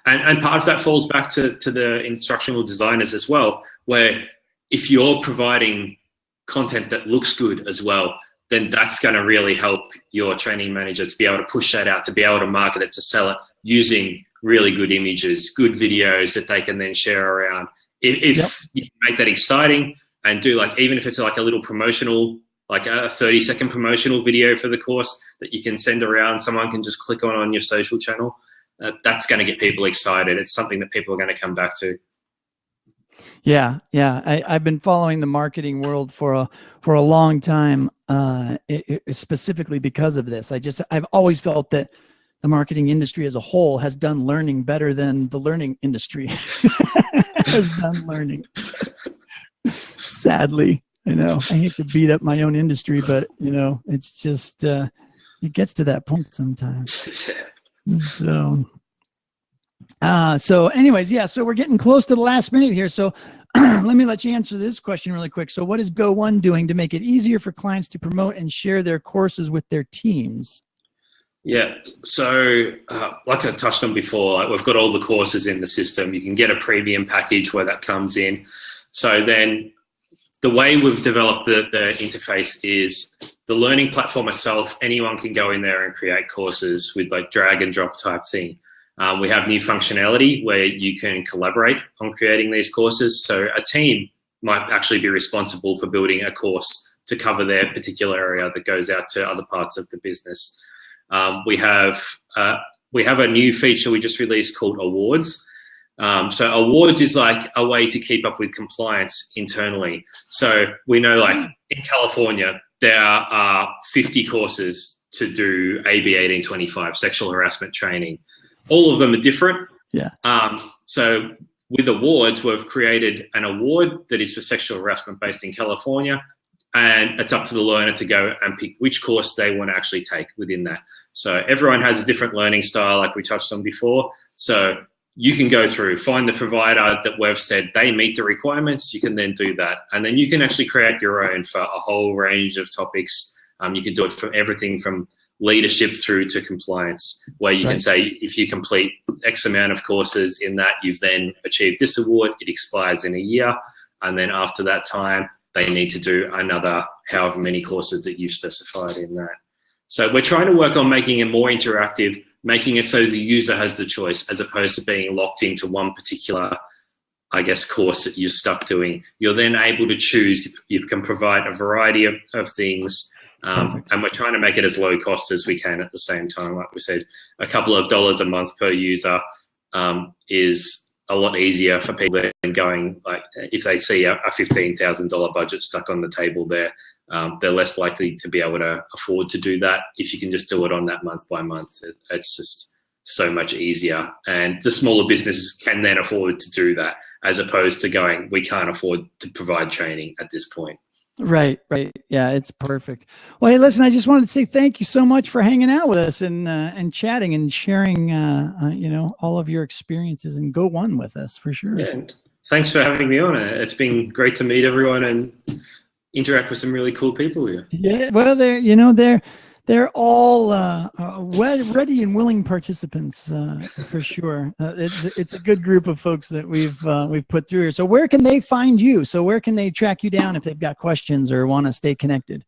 and part of that falls back to the instructional designers as well, where if you're providing content that looks good as well, then that's going to really help your training manager to be able to push that out, to be able to market it, to sell it using really good images, good videos that they can then share around. If you make that exciting and do even if it's like a little promotional, like a 30-second promotional video for the course that you can send around, someone can just click on your social channel, that's going to get people excited. It's something that people are going to come back to. Yeah. I've been following the marketing world for a long time, specifically because of this. I've always felt that the marketing industry as a whole has done learning better than the learning industry has done learning. Sadly. I know. I hate to beat up my own industry, but it's just it gets to that point sometimes. So anyways, yeah. So we're getting close to the last minute here. So let me let you answer this question really quick. So what is Go One doing to make it easier for clients to promote and share their courses with their teams? Yeah, so like I touched on before, we've got all the courses in the system. You can get a premium package where that comes in. So then the way we've developed the interface is the learning platform itself. Anyone can go in there and create courses with like drag and drop type thing. We have new functionality where you can collaborate on creating these courses. So a team might actually be responsible for building a course to cover their particular area that goes out to other parts of the business. We have a new feature we just released called Awards. So Awards is like a way to keep up with compliance internally. So we know, like in California, there are 50 courses to do AB 1825, sexual harassment training. All of them are different. Yeah. So with Awards, we've created an award that is for sexual harassment based in California, and it's up to the learner to go and pick which course they want to actually take within that. So everyone has a different learning style, like we touched on before. So you can go through, find the provider that we've said they meet the requirements. You can then do that. And then you can actually create your own for a whole range of topics. You can do it for everything from leadership through to compliance, where you can say, if you complete X amount of courses in that, you've then achieved this award. It expires in a year. And then after that time, they need to do another however many courses that you've specified in that. So we're trying to work on making it more interactive, making it so the user has the choice as opposed to being locked into one particular, I guess, course that you're stuck doing. You're then able to choose. You can provide a variety of things, and we're trying to make it as low cost as we can at the same time. Like we said, a couple of dollars a month per user is a lot easier for people than going, like, if they see a $15,000 budget stuck on the table there, they're less likely to be able to afford to do that. If you can just do it on that month by month, it's just so much easier. And the smaller businesses can then afford to do that, as opposed to going, we can't afford to provide training at this point. Right. Yeah, it's perfect. Well, hey, listen, I just wanted to say thank you so much for hanging out with us and chatting and sharing, all of your experiences and Go One with us for sure. Yeah, and thanks for having me on. It's been great to meet everyone and interact with some really cool people here. Yeah, well, they're all ready and willing participants for sure. It's a good group of folks that we've put through here. So where can they find you? So where can they track you down if they've got questions or want to stay connected?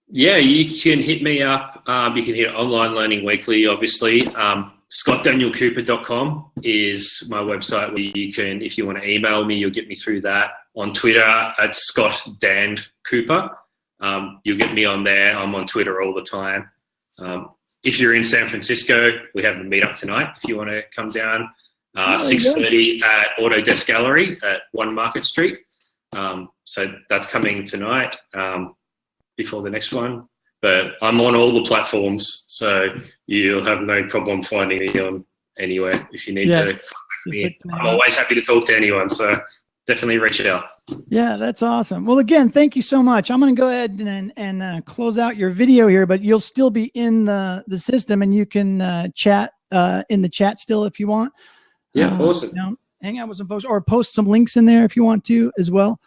Yeah, you can hit me up. You can hit Online Learning Weekly, obviously. ScottDanielCooper.com is my website where you can, if you want to email me, you'll get me through that. On Twitter, at ScottDanCooper. You'll get me on there. I'm on Twitter all the time. If you're in San Francisco, we have a meetup tonight. If you want to come down, 6:30 at Autodesk Gallery at 1 Market Street. So that's coming tonight before the next one. But I'm on all the platforms, so you'll have no problem finding me on anywhere if you need to. I'm always happy to talk to anyone, so definitely reach out. Yeah, that's awesome. Well, again, thank you so much. I'm going to go ahead and close out your video here, but you'll still be in the system, and you can chat in the chat still if you want. Yeah, awesome. Hang out with some folks or post some links in there if you want to as well.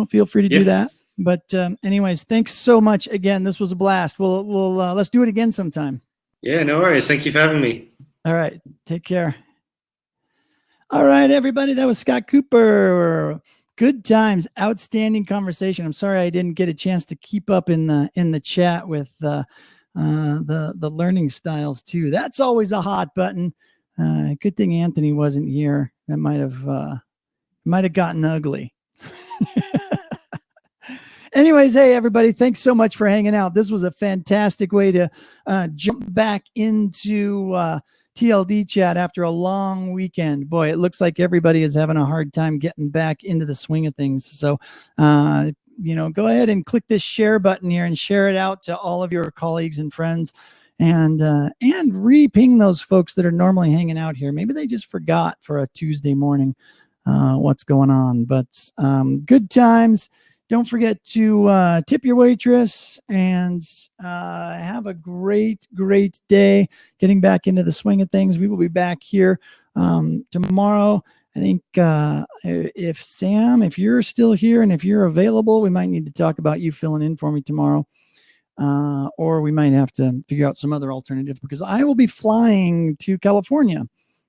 Feel free to do that. But anyways, thanks so much again. This was a blast. We'll let's do it again sometime. Yeah, no worries. Thank you for having me. All right. Take care. All right, everybody. That was Scott Cooper. Good times, outstanding conversation. I'm sorry I didn't get a chance to keep up in the chat with the learning styles too. That's always a hot button. Good thing Anthony wasn't here. That might have gotten ugly. Anyways, hey everybody, thanks so much for hanging out. This was a fantastic way to jump back into TLDChat after a long weekend. Boy, it looks like everybody is having a hard time getting back into the swing of things. So, go ahead and click this share button here and share it out to all of your colleagues and friends, and re-ping those folks that are normally hanging out here. Maybe they just forgot for a Tuesday morning what's going on. But good times. Don't forget to tip your waitress and have a great, great day getting back into the swing of things. We will be back here tomorrow. I think if Sam, if you're still here and if you're available, we might need to talk about you filling in for me tomorrow. Or we might have to figure out some other alternative because I will be flying to California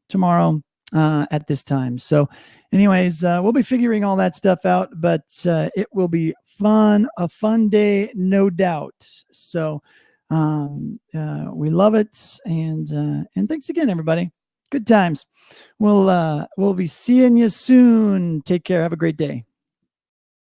tomorrow at this time. So anyways, we'll be figuring all that stuff out, but it will be fun, a fun day, no doubt. So we love it. And thanks again, everybody. Good times. We'll be seeing you soon. Take care. Have a great day.